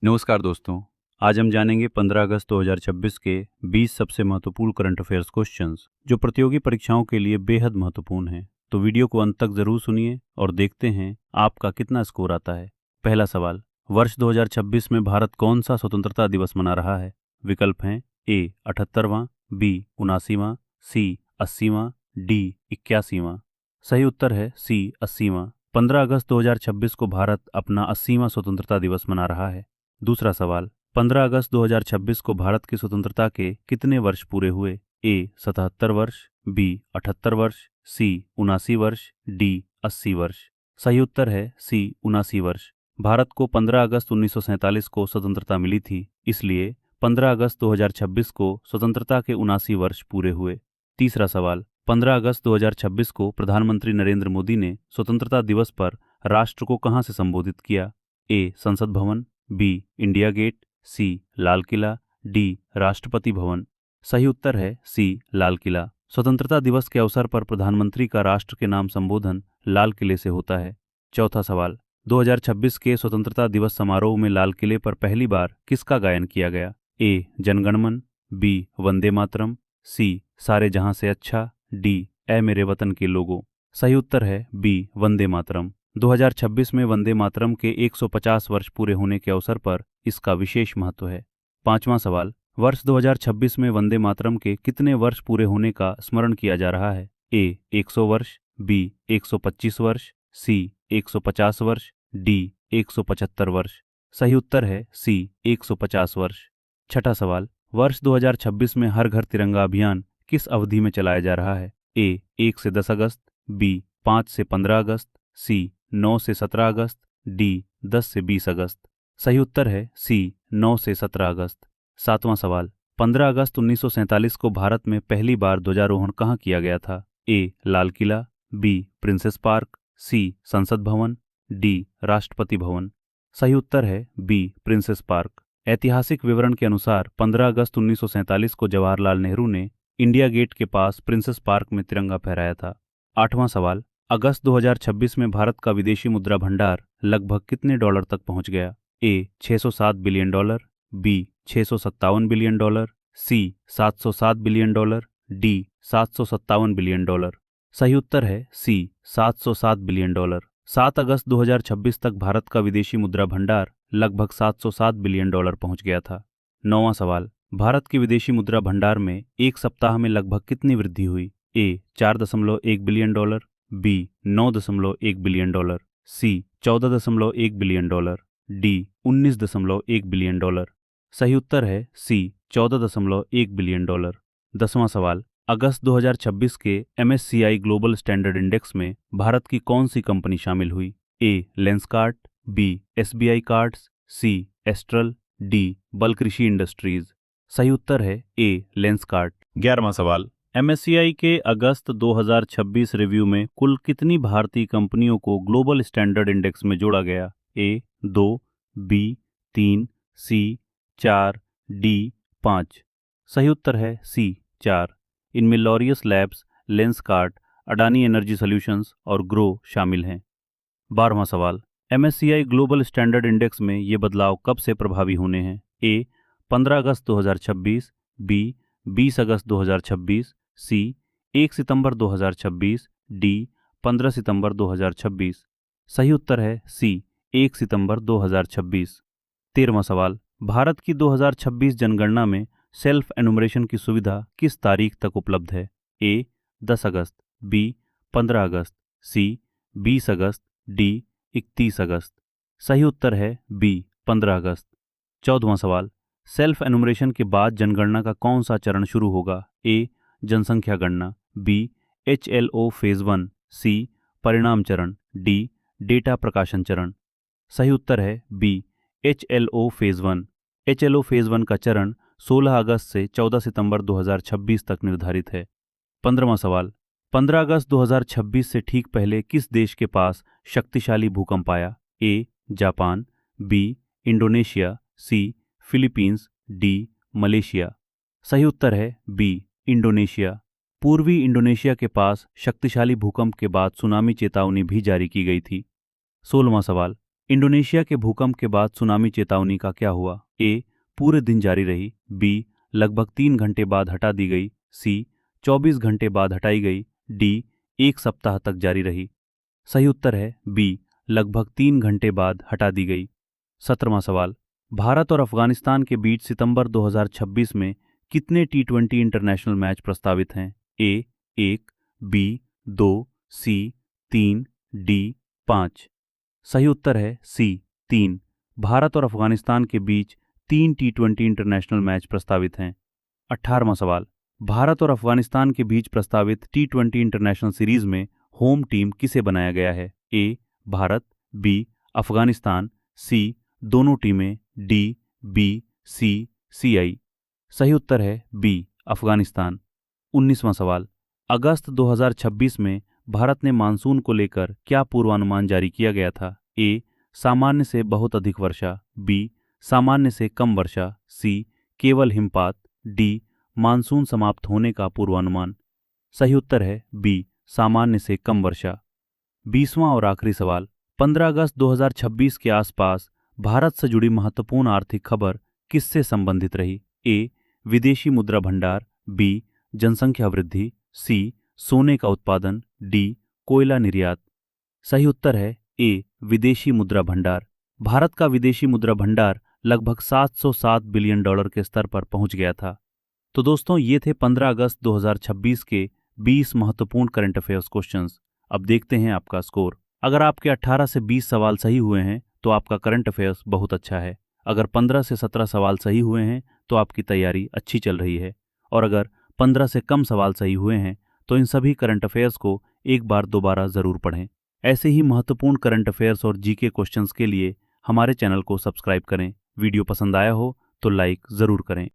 नमस्कार दोस्तों। आज हम जानेंगे 15 अगस्त 2026 के 20 सबसे महत्वपूर्ण करंट अफेयर्स क्वेश्चंस जो प्रतियोगी परीक्षाओं के लिए बेहद महत्वपूर्ण हैं। तो वीडियो को अंत तक जरूर सुनिए और देखते हैं आपका कितना स्कोर आता है। पहला सवाल, वर्ष 2026 में भारत कौन सा स्वतंत्रता दिवस मना रहा है? विकल्प हैं ए 78वां, बी 79वां, सी 80वां, डी 81वां। सही उत्तर है सी 80वां। 15 अगस्त 2026 को भारत अपना 80वां स्वतंत्रता दिवस मना रहा है। दूसरा सवाल, 15 अगस्त 2026 को भारत की स्वतंत्रता के कितने वर्ष पूरे हुए? ए 77 वर्ष, बी 78 वर्ष, सी 79 वर्ष, डी 80 वर्ष। सही उत्तर है सी 79 वर्ष। भारत को 15 अगस्त 1947 को स्वतंत्रता मिली थी, इसलिए 15 अगस्त 2026 को स्वतंत्रता के 79 वर्ष पूरे हुए। तीसरा सवाल, 15 अगस्त 2026 को प्रधानमंत्री नरेंद्र मोदी ने स्वतंत्रता दिवस पर राष्ट्र को कहां से संबोधित किया? ए संसद भवन, बी इंडिया गेट, सी लाल किला, डी राष्ट्रपति भवन। सही उत्तर है सी लाल किला। स्वतंत्रता दिवस के अवसर पर प्रधानमंत्री का राष्ट्र के नाम संबोधन लाल किले से होता है। चौथा सवाल, 2026 के स्वतंत्रता दिवस समारोह में लाल किले पर पहली बार किसका गायन किया गया? ए जनगणमन, बी वंदे मातरम, सी सारे जहां से अच्छा, डी ऐ मेरे वतन के लोगों। सही उत्तर है बी वंदे मातरम। 2026 में वंदे मातरम के 150 वर्ष पूरे होने के अवसर पर इसका विशेष महत्व है। पांचवां सवाल, वर्ष 2026 में वंदे मातरम के कितने वर्ष पूरे होने का स्मरण किया जा रहा है? ए 100 वर्ष, बी 125 वर्ष, सी 150 वर्ष, डी 175 वर्ष। सही उत्तर है सी 150 वर्ष। छठा सवाल, वर्ष 2026 में हर घर तिरंगा अभियान किस अवधि में चलाया जा रहा है? ए 1 से 10 अगस्त, बी 5 से 15 अगस्त, सी 9 से 17 अगस्त, डी 10 से 20 अगस्त। सही उत्तर है सी 9 से 17 अगस्त। सातवां सवाल, 15 अगस्त 1947 को भारत में पहली बार ध्वजारोहण कहाँ किया गया था? ए Lal Qila, B princess park, सी संसद भवन, डी राष्ट्रपति भवन। सही उत्तर है बी प्रिंसेस पार्क। ऐतिहासिक विवरण के अनुसार 15 अगस्त 1947 को जवाहरलाल नेहरू ने इंडिया गेट के पास प्रिंसेस पार्क में तिरंगा फहराया था। आठवां सवाल, अगस्त 2026 में भारत का विदेशी मुद्रा भंडार लगभग कितने डॉलर तक पहुंच गया? A 607 billion dollar, B 657 billion dollar, C 707 billion dollar, D 757 billion dollar. सही उत्तर है सी 707 बिलियन डॉलर। 7 अगस्त 2026 तक भारत का विदेशी मुद्रा भंडार लगभग 707 बिलियन डॉलर पहुंच गया था। नौवां सवाल, भारत के विदेशी मुद्रा भंडार में एक सप्ताह में लगभग कितनी वृद्धि हुई? A 4.1 billion dollar, B 9.1 billion dollar, C 14.1 billion dollar, D 19.1 billion dollar. सही उत्तर है सी 14.1 बिलियन डॉलर। 10वां सवाल, अगस्त 2026 के MSCI ग्लोबल स्टैंडर्ड इंडेक्स में भारत की कौन सी कंपनी शामिल हुई? ए लेंसकार्ट, बी SBI कार्ड्स, सी एस्ट्रल, डी बल्क कृषि इंडस्ट्रीज। सही उत्तर है ए लेंसकार्ट। 11वां सवाल, MSCI के अगस्त 2026 रिव्यू में कुल कितनी भारतीय कंपनियों को ग्लोबल स्टैंडर्ड इंडेक्स में जोड़ा गया? ए 2, बी 3, सी 4, डी 5। सही उत्तर है सी 4। इनमें Laureus labs, Lenskart, Adani energy solutions और ग्रो शामिल हैं। 12वां सवाल, MSCI ग्लोबल स्टैंडर्ड इंडेक्स में ये बदलाव कब से प्रभावी होने हैं? ए 15 अगस्त 2026, बी 20 अगस्त 2026, सी 1 सितंबर 2026, डी 15 सितंबर 2026। सही उत्तर है सी 1 सितंबर 2026। 13वां सवाल, भारत की 2026 जनगणना में सेल्फ एनुमरेशन की सुविधा किस तारीख तक उपलब्ध है? ए 10 अगस्त, बी 15 अगस्त, सी 20 अगस्त, डी 31 अगस्त। सही उत्तर है बी 15 अगस्त। 14वां सवाल, सेल्फ एनुमरेशन के बाद जनगणना का कौन सा चरण शुरू होगा? ए जनसंख्या गणना, बी HLO फेज 1, सी परिणाम चरण, डी डेटा प्रकाशन चरण। सही उत्तर है B HLO phase 1। HLO phase 1 का चरण 16 अगस्त से 14 सितंबर 2026 तक निर्धारित है। 15वां सवाल, 15 अगस्त 2026 से ठीक पहले किस देश के पास शक्तिशाली भूकंप आया? A Japan, B Indonesia, C Philippines, D Malaysia. सही उत्तर है बी इंडोनेशिया। पूर्वी इंडोनेशिया के पास शक्तिशाली भूकंप के बाद सुनामी चेतावनी भी जारी की गई थी। 16वां सवाल, इंडोनेशिया के भूकंप के बाद सुनामी चेतावनी का क्या हुआ? ए. पूरे दिन जारी रही। बी. लगभग 3 घंटे बाद हटा दी गई। सी. 24 घंटे बाद हटाई गई। डी. 1 सप्ताह तक जारी रही। सही उत्तर है बी. लगभग 3 घंटे बाद हटा दी गई। 17वां सवाल, भारत और अफगानिस्तान के बीच सितंबर 2026 में कितने T20 इंटरनेशनल मैच प्रस्तावित हैं? ए. 1, बी. 2, सी. 3, डी. 5। सही उत्तर है सी. 3। भारत और अफगानिस्तान के बीच 3 T20 इंटरनेशनल मैच प्रस्तावित हैं। 18वां सवाल, भारत और अफगानिस्तान के बीच प्रस्तावित T20 इंटरनेशनल सीरीज में होम टीम किसे बनाया गया है? ए. भारत, बी. अफगानिस्तान, सी. दोनों टीमें, डी. बी. सी. सीआई। सही उत्तर है बी. अफगानिस्तान। 19वां सवाल, अगस्त 2026 में भारत ने मानसून को लेकर क्या पूर्वानुमान जारी किया गया था? ए. सामान्य से बहुत अधिक वर्षा। बी. सामान्य से कम वर्षा। सी. केवल हिमपात। डी. मानसून समाप्त होने का पूर्वानुमान। सही उत्तर है बी. सामान्य से कम वर्षा। 20वां और आखिरी सवाल, 15 अगस्त 2026 के आसपास भारत से जुड़ी महत्वपूर्ण आर्थिक खबर किससे संबंधित रही? ए. विदेशी मुद्रा भंडार। बी. जनसंख्या वृद्धि। सी. सोने का उत्पादन। डी. कोयला निर्यात। सही उत्तर है ए. विदेशी मुद्रा भंडार। भारत का विदेशी मुद्रा भंडार लगभग $707 बिलियन के स्तर पर पहुंच गया था। तो दोस्तों, ये थे 15 अगस्त 2026 के 20 महत्वपूर्ण करंट अफेयर्स क्वेश्चंस। अब देखते हैं आपका स्कोर। अगर आपके 18 से 20 सवाल सही हुए हैं तो आपका करंट अफेयर्स बहुत अच्छा है। अगर 15 से 17 सवाल सही हुए हैं तो आपकी तैयारी अच्छी चल रही है। और अगर 15 से कम सवाल सही हुए हैं तो इन सभी करंट अफेयर्स को एक बार दोबारा ज़रूर पढ़ें। ऐसे ही महत्वपूर्ण करंट अफेयर्स और जीके क्वेश्चंस के लिए हमारे चैनल को सब्सक्राइब करें। वीडियो पसंद आया हो तो लाइक ज़रूर करें।